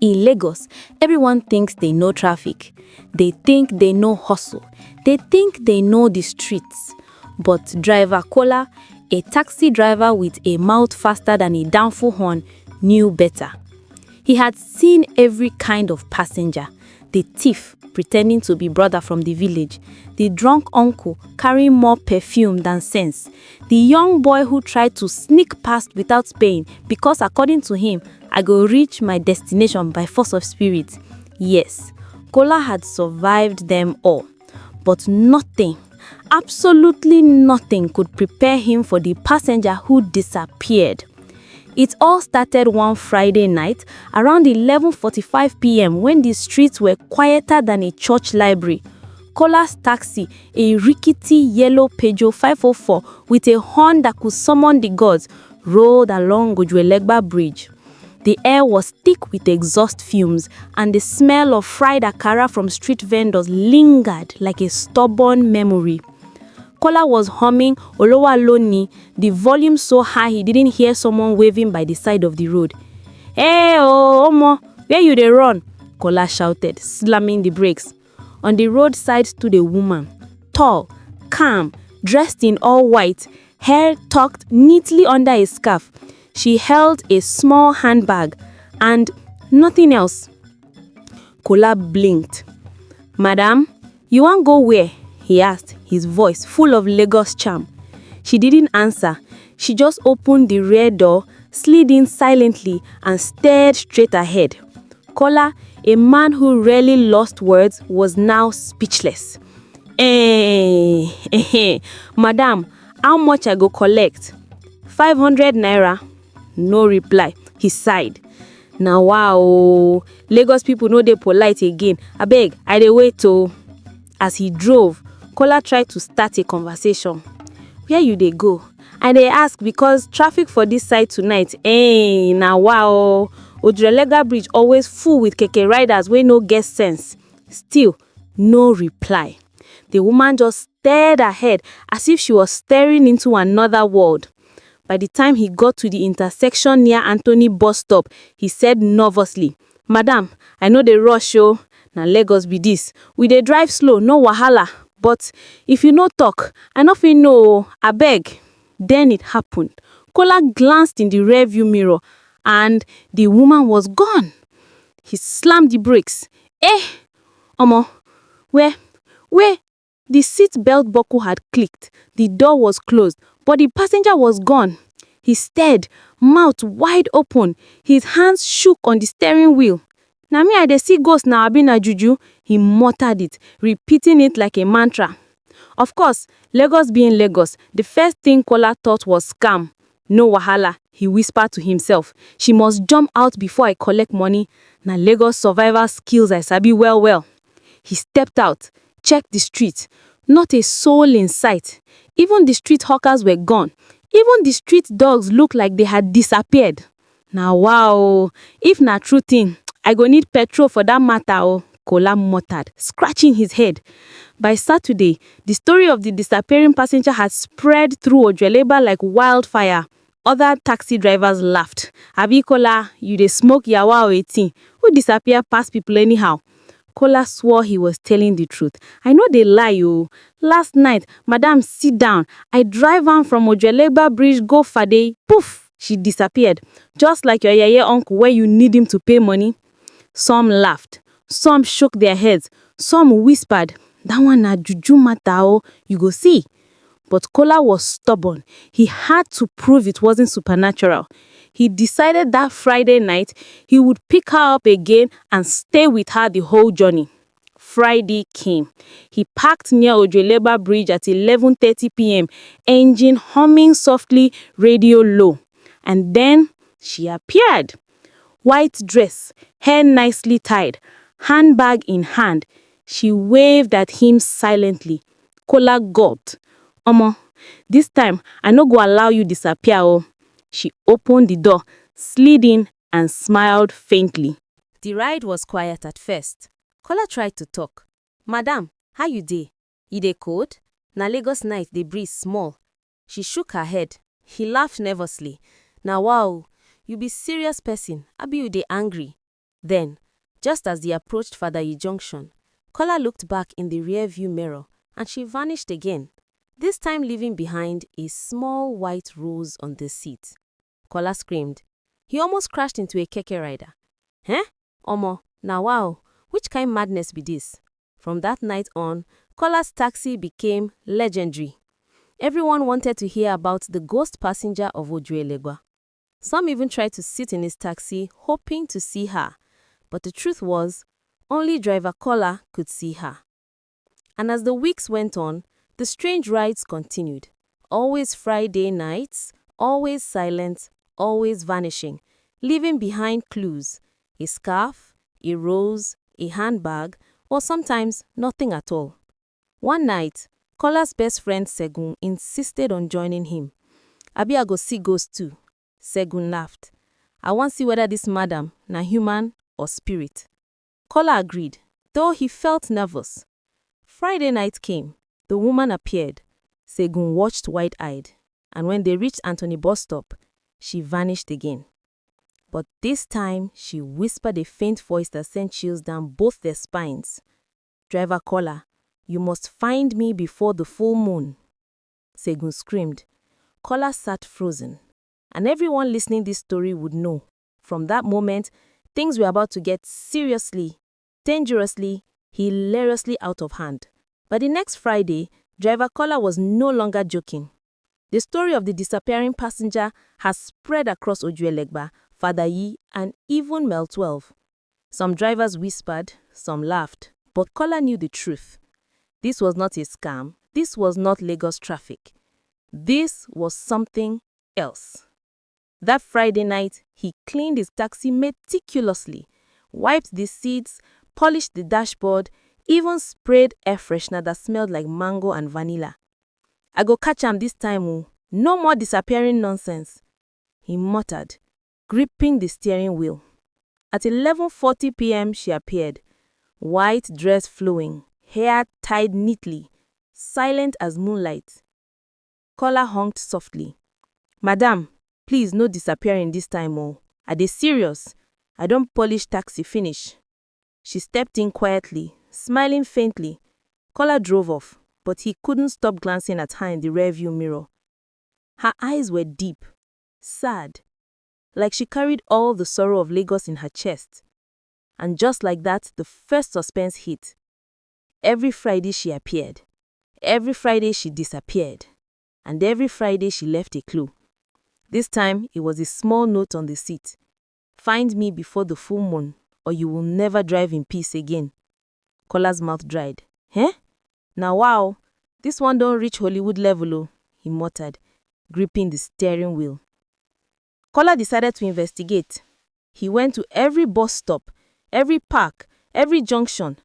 In Lagos, everyone thinks they know traffic. They think they know hustle. They think they know the streets. But Driver Kola, a taxi driver with a mouth faster than a danfo horn, knew better. He had seen every kind of passenger. The thief pretending to be brother from the village, the drunk uncle carrying more perfume than sense, the young boy who tried to sneak past without paying because according to him, I go reach my destination by force of spirit. Yes, Kola had survived them all, but nothing, absolutely nothing could prepare him for the passenger who disappeared. It all started one Friday night around 11:45 p.m. when the streets were quieter than a church library. Kola's taxi, a rickety yellow Peugeot 504 with a horn that could summon the gods, rolled along Ojuelegba Bridge. The air was thick with exhaust fumes, and the smell of fried akara from street vendors lingered like a stubborn memory. Kola was humming Olowa Loni, the volume so high he didn't hear someone waving by the side of the road. "Hey, Omo, where you dey run?" Kola shouted, slamming the brakes. On the roadside stood a woman, tall, calm, dressed in all white, hair tucked neatly under a scarf. She held a small handbag and nothing else. Kola blinked. "Madam, you want go where?" he asked, his voice full of Lagos charm. She didn't answer. She just opened the rear door, slid in silently, and stared straight ahead. Kola, a man who rarely lost words, was now speechless. Madam, how much I go collect?" 500 naira. No reply. He sighed. "Now wow, Lagos people no dey polite again. Abeg, I dey wait oh." As he drove, Kola tried to start a conversation. "Where you dey go?" "I dey ask because traffic for this side tonight. Now wow, Ojuelegba Bridge always full with keke riders wey no get sense." Still, no reply. The woman just stared ahead as if she was staring into another world. By the time he got to the intersection near Anthony bus stop, he said nervously, "Madam, I know dey rush oh. Na Lagos be this. We dey drive slow, no wahala. But if you no talk, I no fit know. Abeg." Then it happened. Kola glanced in the rearview mirror and the woman was gone. He slammed the brakes. Omo, where? The seat belt buckle had clicked. The door was closed, but the passenger was gone. He stared, mouth wide open. His hands shook on the steering wheel. "Na me I dey see ghost na abi na juju?" He muttered it, repeating it like a mantra. Of course, Lagos being Lagos, the first thing Kola thought was scam. "No wahala," he whispered to himself. "She must jump out before I collect money. Na Lagos survival skills I sabi well." He stepped out, checked the street. Not a soul in sight. Even the street hawkers were gone. Even the street dogs looked like they had disappeared. "Now wow, if na true thing, I go need petrol for that matter oh," Kola muttered, scratching his head. By Saturday, the story of the disappearing passenger had spread through Ojuelegba like wildfire. Other taxi drivers laughed. "Abi Kola, you dey smoke yawa or 18? Who disappear past people anyhow?" Kola swore he was telling the truth. "I know they lie oh. Last night, Madam, sit down. I drive on from Ojuelegba Bridge go Fadeyi. Poof, she disappeared. Just like your yeye uncle where you need him to pay money." Some laughed. Some shook their heads. Some whispered, "That one na juju matter oh, you go see." But Kola was stubborn. He had to prove it wasn't supernatural. He decided that Friday night he would pick her up again and stay with her the whole journey. Friday came. He parked near Ojuelegba Bridge at 11:30 p.m., engine humming softly, radio low. And then she appeared. White dress, hair nicely tied, handbag in hand. She waved at him silently. Kola gulped. "Omo, this time I no go allow you disappear oh." She opened the door, slid in, and smiled faintly. The ride was quiet at first. Kola tried to talk. "Madam, how you dey? You dey cold? Na Lagos night dey breeze small." She shook her head. He laughed nervously. "Na wow, you be serious person, abi you dey angry?" Then, just as they approached Fadeyi Junction, Kola looked back in the rear-view mirror and she vanished again, this time leaving behind a small white rose on the seat. Kola screamed. He almost crashed into a keke rider. Eh? Omo, now wow, which kind madness be this? From that night on, Kola's taxi became legendary. Everyone wanted to hear about the Ghost Passenger of Ojuelegba. Some even tried to sit in his taxi, hoping to see her. But the truth was, only Driver Kola could see her. And as the weeks went on, the strange rides continued. Always Friday nights, always silent, always vanishing, leaving behind clues, a scarf, a rose, a handbag, or sometimes nothing at all. One night, Kola's best friend Segun insisted on joining him. Abi I go see ghost too. Segun laughed. I want see whether this madam na human or spirit. Kola agreed, though he felt nervous. Friday night came. The woman appeared. Segun watched wide-eyed, and when they reached Anthony bus stop, she vanished again. But this time, she whispered a faint voice that sent chills down both their spines. Driver Kola, you must find me before the full moon. Segun screamed. Kola sat frozen, and everyone listening this story would know. From that moment, things were about to get seriously, dangerously, hilariously out of hand. By the next Friday, Driver Kola was no longer joking. The story of the disappearing passenger has spread across Ojuelegba, Fadeyi, and even Mel 12. Some drivers whispered, some laughed, but Kola knew the truth. This was not a scam. This was not Lagos traffic. This was something else. That Friday night, he cleaned his taxi meticulously, wiped the seats, polished the dashboard, even sprayed air freshener that smelled like mango and vanilla. I go catch am this time, oh. No more disappearing nonsense, he muttered, gripping the steering wheel. At 11:40 p.m. she appeared, white dress flowing, hair tied neatly, silent as moonlight. Kola honked softly. Madam, please no disappearing this time, oh. Are they serious? I don't polish taxi finish. She stepped in quietly, smiling faintly. Kola drove off, but he couldn't stop glancing at her in the rearview mirror. Her eyes were deep, sad, like she carried all the sorrow of Lagos in her chest. And just like that, the first suspense hit. Every Friday she appeared. Every Friday she disappeared. And every Friday she left a clue. This time, it was a small note on the seat. Find me before the full moon, or you will never drive in peace again. Kola's mouth dried. Eh? Now wow, this one don't reach Hollywood level, oh, he muttered, gripping the steering wheel. Kola decided to investigate. He went to every bus stop, every park, every junction,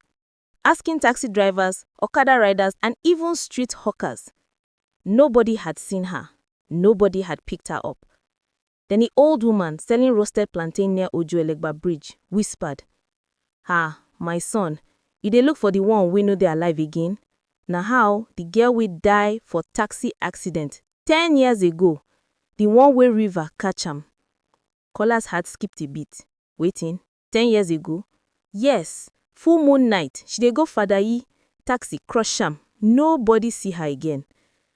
asking taxi drivers, Okada riders, and even street hawkers. Nobody had seen her. Nobody had picked her up. Then the old woman selling roasted plantain near Ojuelegba Bridge whispered, Ah, my son, you dey look for the one we know they alive again? Now how the girl will die for taxi accident 10 years ago, the one where river catch am. Kola's heart skipped a beat. Waiting, 10 years ago? Yes, full moon night, she dey go Fadeyi, taxi crush am, nobody see her again.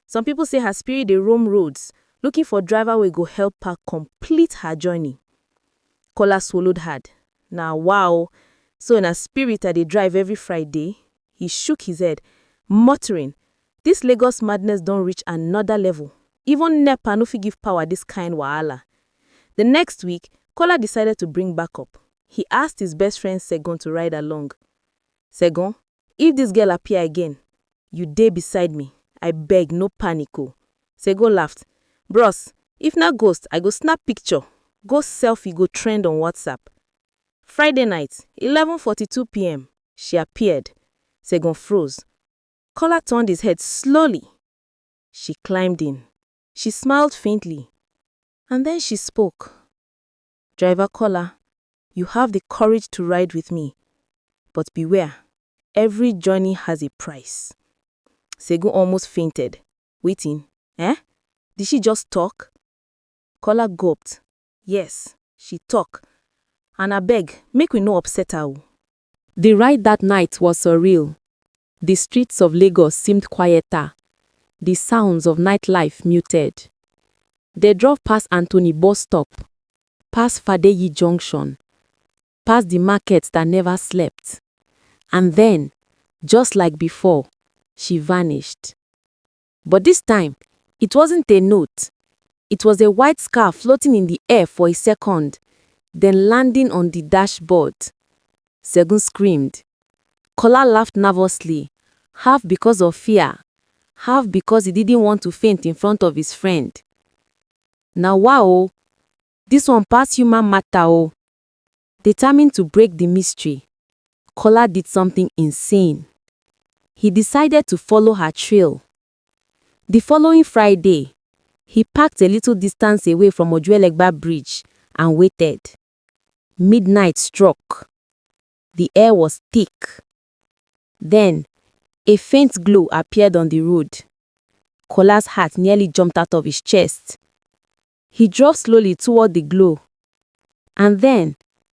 Some people say her spirit dey roam roads, looking for driver wey go help her complete her journey. Kola swallowed hard. Now wow, so na spirit I dey drive every Friday? He shook his head, muttering, this Lagos madness don't reach another level. Even NEPA no fit give power this kind wahala. The next week, Kola decided to bring backup. He asked his best friend Segun to ride along. Segun, if this girl appear again, you dey beside me. I beg, no panic. Segun laughed. Bros, if not ghost, I go snap picture. Ghost selfie go trend on WhatsApp. Friday night, 11:42 p.m. She appeared. Segun froze. Kola turned his head slowly. She climbed in. She smiled faintly. And then she spoke. Driver Kola, you have the courage to ride with me. But beware, every journey has a price. Segun almost fainted. Waiting. Eh? Did she just talk? Kola gulped. Yes, she talked. And abeg, make we no upset her. The ride that night was surreal. The streets of Lagos seemed quieter, the sounds of nightlife muted. They drove past Anthony bus stop, past Fadeyi Junction, past the markets that never slept. And then, just like before, she vanished. But this time, it wasn't a note. It was a white scarf floating in the air for a second, then landing on the dashboard. Segun screamed. Kola laughed nervously, half because of fear, half because he didn't want to faint in front of his friend. Now wow, this one pass human matter oh. Determined to break the mystery, Kola did something insane. He decided to follow her trail. The following Friday, he parked a little distance away from Ojuelegba Bridge and waited. Midnight struck. The air was thick. Then, a faint glow appeared on the road. Kola's heart nearly jumped out of his chest. He drove slowly toward the glow. And then,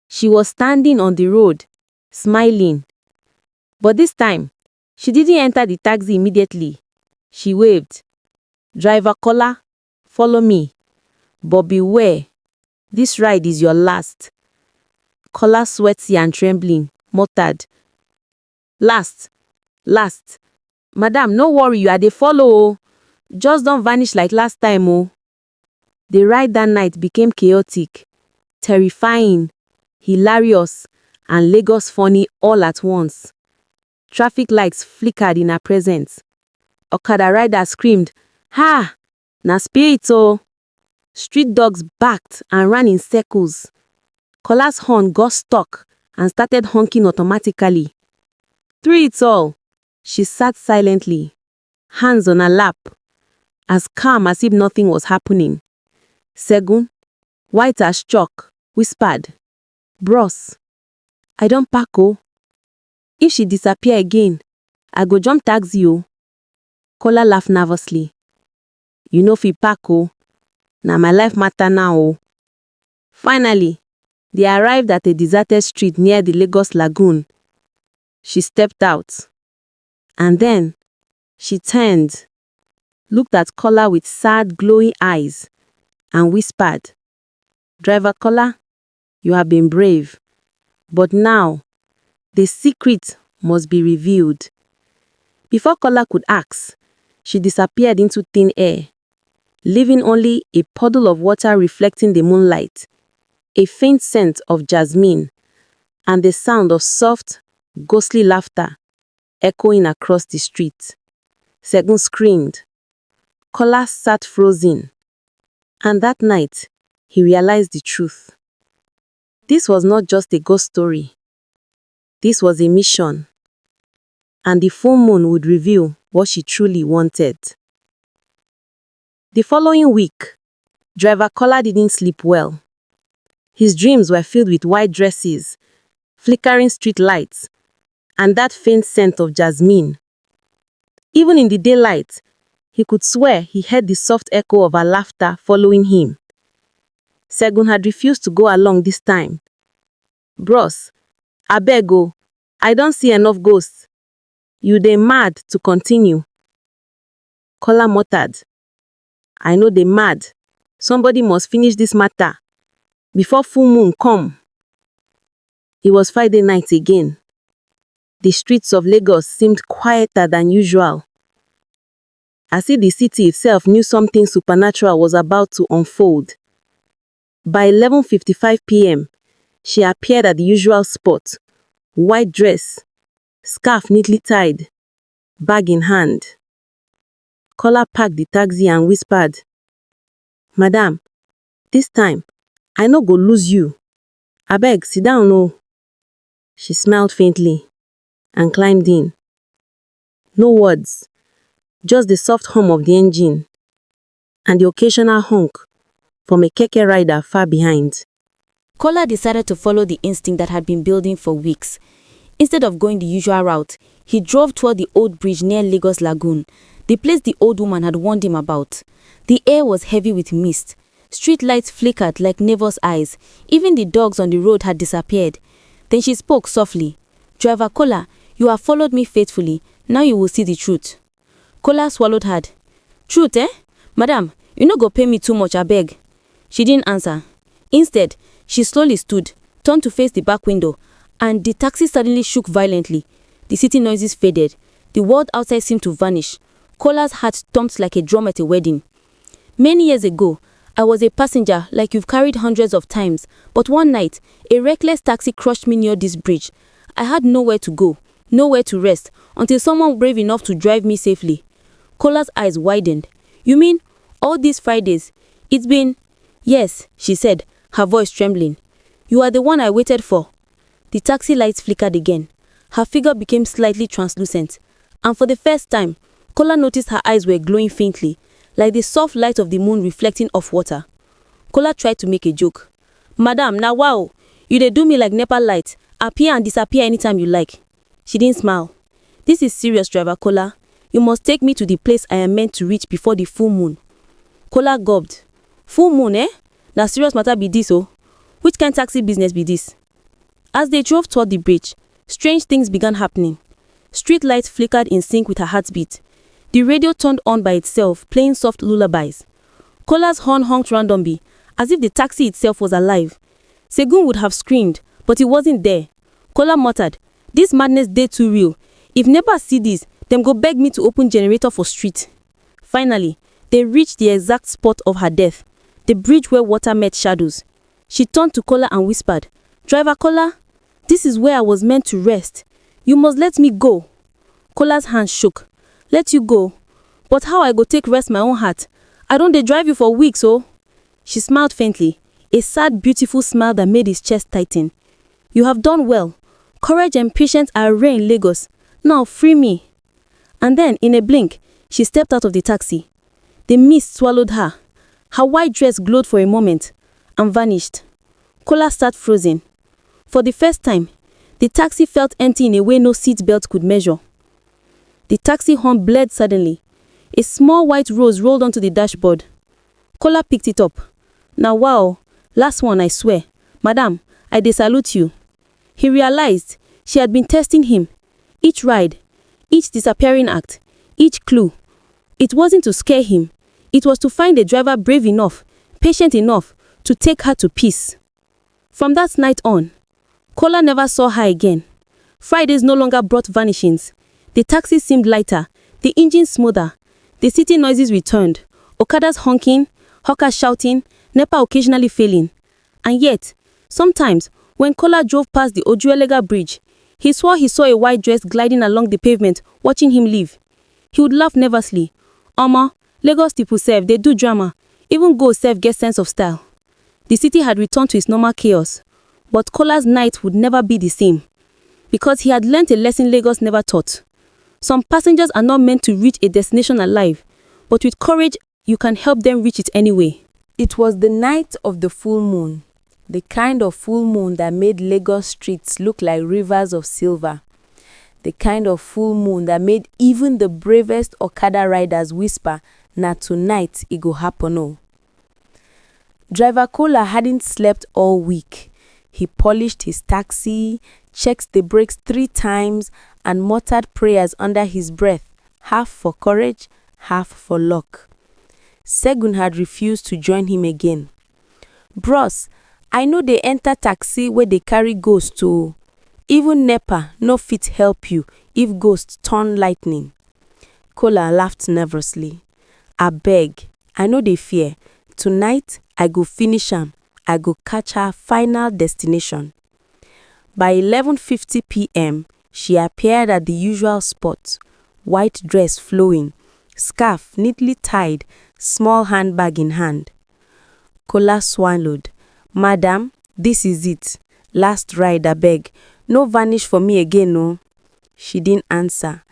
she was standing on the road, smiling. But this time, she didn't enter the taxi immediately. She waved. "Driver Kola, follow me. But beware, this ride is your last." Kola, sweaty and trembling, muttered, Last. Madam, no worry, you are the follow. Just don't vanish like last time, oh." The ride that night became chaotic, terrifying, hilarious, and Lagos funny all at once. Traffic lights flickered in her presence. Okada riders screamed, "Ha! Na spirit oh!" Street dogs barked and ran in circles. Kola's horn got stuck and started honking automatically. Through it all, she sat silently, hands on her lap, as calm as if nothing was happening. Segun, white as chalk, whispered, "Bros, I don't pack oh. If she disappear again, I go jump taxi oh." Kola laughed nervously. "You know fi pack oh. Na my life matter now oh." Finally, they arrived at a deserted street near the Lagos Lagoon. She stepped out. And then, she turned, looked at Kola with sad, glowing eyes, and whispered, "Driver Kola, you have been brave. But now, the secret must be revealed." Before Kola could ask, she disappeared into thin air, leaving only a puddle of water reflecting the moonlight, a faint scent of jasmine, and the sound of soft, ghostly laughter echoing across the street. Segun screamed. Kola sat frozen. And that night, he realized the truth. This was not just a ghost story. This was a mission. And the full moon would reveal what she truly wanted. The following week, Driver Kola didn't sleep well. His dreams were filled with white dresses, flickering street lights, and that faint scent of jasmine. Even in the daylight, he could swear he heard the soft echo of her laughter following him. Segun had refused to go along this time. "Bros, abeg oh, I don't see enough ghosts. You dey mad to continue." Kola muttered, "I know they mad. Somebody must finish this matter before full moon come." It was Friday night again. The streets of Lagos seemed quieter than usual, as if the city itself knew something supernatural was about to unfold. By 11:55 p.m., she appeared at the usual spot, white dress, scarf neatly tied, bag in hand. Kola parked the taxi and whispered, "Madam, this time, I no go lose you. Abeg, sit down oh." She smiled faintly and climbed in. No words, just the soft hum of the engine and the occasional honk from a keke rider far behind. Kola decided to follow the instinct that had been building for weeks. Instead of going the usual route, he drove toward the old bridge near Lagos Lagoon, the place the old woman had warned him about. The air was heavy with mist, Street lights flickered like neighbors' eyes. Even the dogs on the road had disappeared. Then she spoke softly. Driver Kola, you have followed me faithfully. Now you will see the truth. Kola swallowed hard. Truth, eh? Madam, you no go pay me too much, I beg. She didn't answer. Instead, she slowly stood, turned to face the back window, and the taxi suddenly shook violently. The city noises faded. The world outside seemed to vanish. Kola's heart thumped like a drum at a wedding. Many years ago, I was a passenger like you've carried hundreds of times, but one night, a reckless taxi crushed me near this bridge. I had nowhere to go, nowhere to rest, until someone brave enough to drive me safely. Kola's eyes widened. You mean, all these Fridays? It's been... Yes, she said, her voice trembling. You are the one I waited for. The taxi lights flickered again. Her figure became slightly translucent, and for the first time, Kola noticed her eyes were glowing faintly, like the soft light of the moon reflecting off water. Kola tried to make a joke. Madam, now wow, you dey do me like NEPA light, appear and disappear anytime you like. She didn't smile. This is serious, Driver Kola. You must take me to the place I am meant to reach before the full moon. Kola gulped. Full moon, eh? Na serious matter be this, oh. Which kind taxi business be this? As they drove toward the bridge, strange things began happening. Street lights flickered in sync with her heartbeat. The radio turned on by itself, playing soft lullabies. Kola's horn honked randomly, as if the taxi itself was alive. Segun would have screamed, but he wasn't there. Kola muttered, this madness dey too real. If NEPA see this, them go beg me to open generator for street. Finally, they reached the exact spot of her death, the bridge where water met shadows. She turned to Kola and whispered, Driver Kola, this is where I was meant to rest. You must let me go. Kola's hands shook. Let you go? But how I go take rest my own heart? I don't dey drive you for weeks, oh. She smiled faintly, a sad, beautiful smile that made his chest tighten. You have done well. Courage and patience are rare in Lagos. Now free me. And then, in a blink, she stepped out of the taxi. The mist swallowed her. Her white dress glowed for a moment and vanished. Kola sat frozen. For the first time, the taxi felt empty in a way no seatbelt could measure. The taxi horn blared suddenly. A small white rose rolled onto the dashboard. Kola picked it up. Now wow, last one I swear. Madam, I dey salute you. He realized she had been testing him. Each ride, each disappearing act, each clue. It wasn't to scare him. It was to find a driver brave enough, patient enough, to take her to peace. From that night on, Kola never saw her again. Fridays no longer brought vanishings. The taxi seemed lighter, the engine smoother. The city noises returned. Okadas honking, hawkers shouting, NEPA occasionally failing. And yet, sometimes, when Kola drove past the Ojuelegba Bridge, he swore he saw a white dress gliding along the pavement, watching him leave. He would laugh nervously. Omo, Lagos people sef, they do drama. Even ghosts sef get sense of style. The city had returned to its normal chaos. But Kola's night would never be the same. Because he had learnt a lesson Lagos never taught. Some passengers are not meant to reach a destination alive, but with courage, you can help them reach it anyway. It was the night of the full moon, the kind of full moon that made Lagos streets look like rivers of silver, the kind of full moon that made even the bravest Okada riders whisper, "Na tonight it go happen oh." Driver Kola hadn't slept all week. He polished his taxi, checked the brakes 3 times, and muttered prayers under his breath, half for courage, half for luck. Segun had refused to join him again. Bros, I know they enter taxi where they carry ghosts too. Even NEPA no fit help you if ghosts turn lightning. Kola laughed nervously. Abeg, I know they fear. Tonight, I go finish am. I go catch her final destination. By 11:50 p.m., she appeared at the usual spot, white dress flowing, scarf neatly tied, small handbag in hand. Kola swallowed. Madam, this is it. Last ride, abeg. No vanish for me again, no. She didn't answer.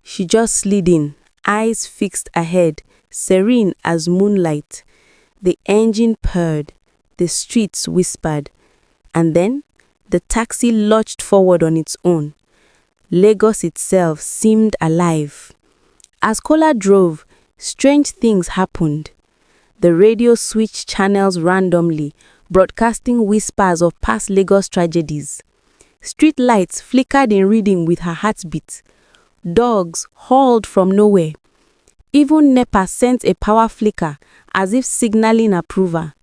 She just slid in, eyes fixed ahead, serene as moonlight. The engine purred. The streets whispered. And then, the taxi lurched forward on its own. Lagos itself seemed alive. As Kola drove, strange things happened. The radio switched channels randomly, broadcasting whispers of past Lagos tragedies. Street lights flickered in rhythm with her heartbeat. Dogs howled from nowhere. Even NEPA sent a power flicker as if signaling approval.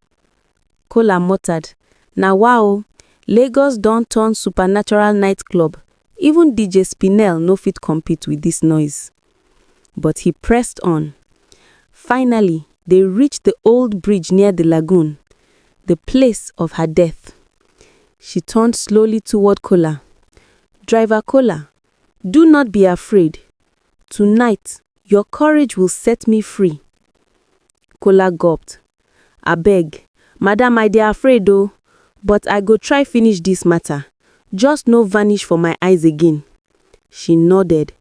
Kola muttered, "Now wow, Lagos don turn supernatural nightclub. Even DJ Spinell no fit compete with this noise." But he pressed on. Finally, they reached the old bridge near the lagoon, the place of her death. She turned slowly toward Kola. "Driver Kola, do not be afraid. Tonight, your courage will set me free." Kola gulped. "Abeg, madam, I dey afraid though, but I go try finish this matter. Just no vanish for my eyes again." She nodded.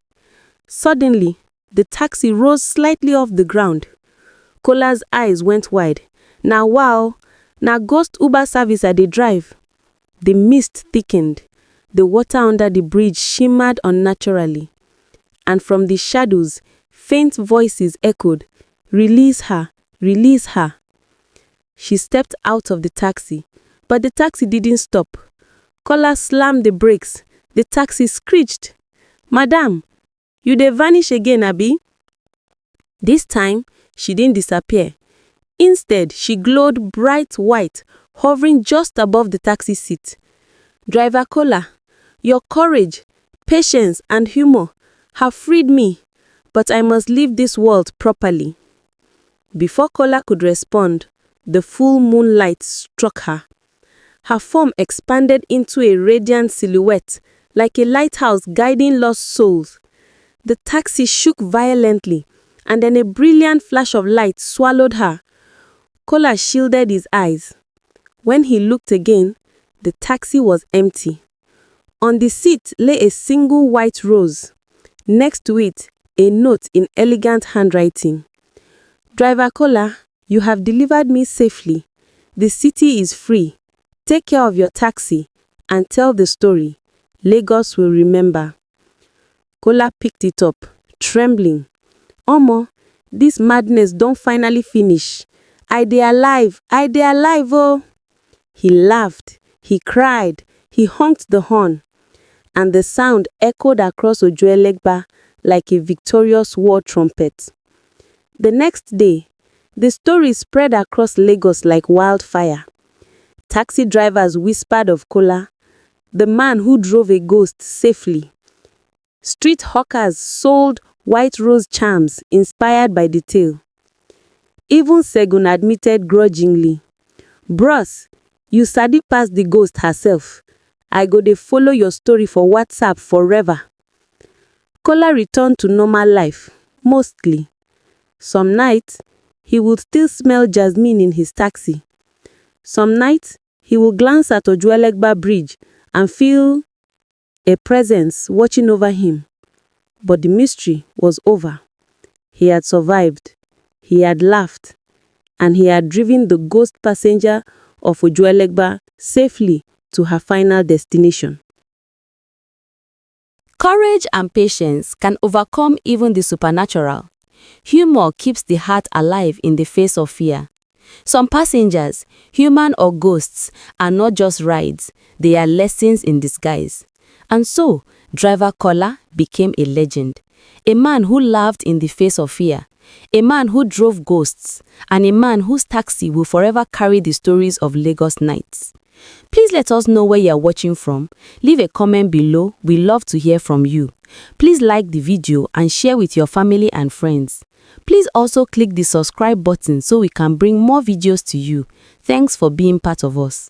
Suddenly, the taxi rose slightly off the ground. Kola's eyes went wide. "Now wow, now ghost Uber service I dey drive." The mist thickened. The water under the bridge shimmered unnaturally. And from the shadows, faint voices echoed, "Release her, release her." She stepped out of the taxi, but the taxi didn't stop. Kola slammed the brakes. The taxi screeched. "Madam, you dey vanish again, abi?" This time, she didn't disappear. Instead, she glowed bright white, hovering just above the taxi seat. "Driver Kola, your courage, patience, and humor have freed me, but I must leave this world properly." Before Kola could respond, the full moonlight struck her. Her form expanded into a radiant silhouette, like a lighthouse guiding lost souls. The taxi shook violently, and then a brilliant flash of light swallowed her. Kola shielded his eyes. When he looked again, the taxi was empty. On the seat lay a single white rose. Next to it, a note in elegant handwriting. "Driver Kola, you have delivered me safely. The city is free. Take care of your taxi and tell the story. Lagos will remember." Kola picked it up, trembling. "Omo, this madness don't finally finish. I dey alive, oh." He laughed, he cried, he honked the horn, and the sound echoed across Ojuelegba like a victorious war trumpet. The next day, the story spread across Lagos like wildfire. Taxi drivers whispered of Kola, the man who drove a ghost safely. Street hawkers sold white rose charms inspired by the tale. Even Segun admitted grudgingly, "Bros, you sabi pass the ghost herself. I go dey follow your story for WhatsApp forever." Kola returned to normal life, mostly. Some nights, he would still smell jasmine in his taxi. Some nights, he would glance at Ojuelegba Bridge and feel a presence watching over him. But the mystery was over. He had survived, he had laughed, and he had driven the Ghost Passenger of Ojuelegba safely to her final destination. Courage and patience can overcome even the supernatural. Humor keeps the heart alive in the face of fear. Some passengers, human or ghosts, are not just rides, they are lessons in disguise. And so, Driver Kola became a legend. A man who laughed in the face of fear. A man who drove ghosts. And a man whose taxi will forever carry the stories of Lagos nights. Please let us know where you are watching from. Leave a comment below. We love to hear from you. Please like the video and share with your family and friends. Please also click the subscribe button so we can bring more videos to you. Thanks for being part of us.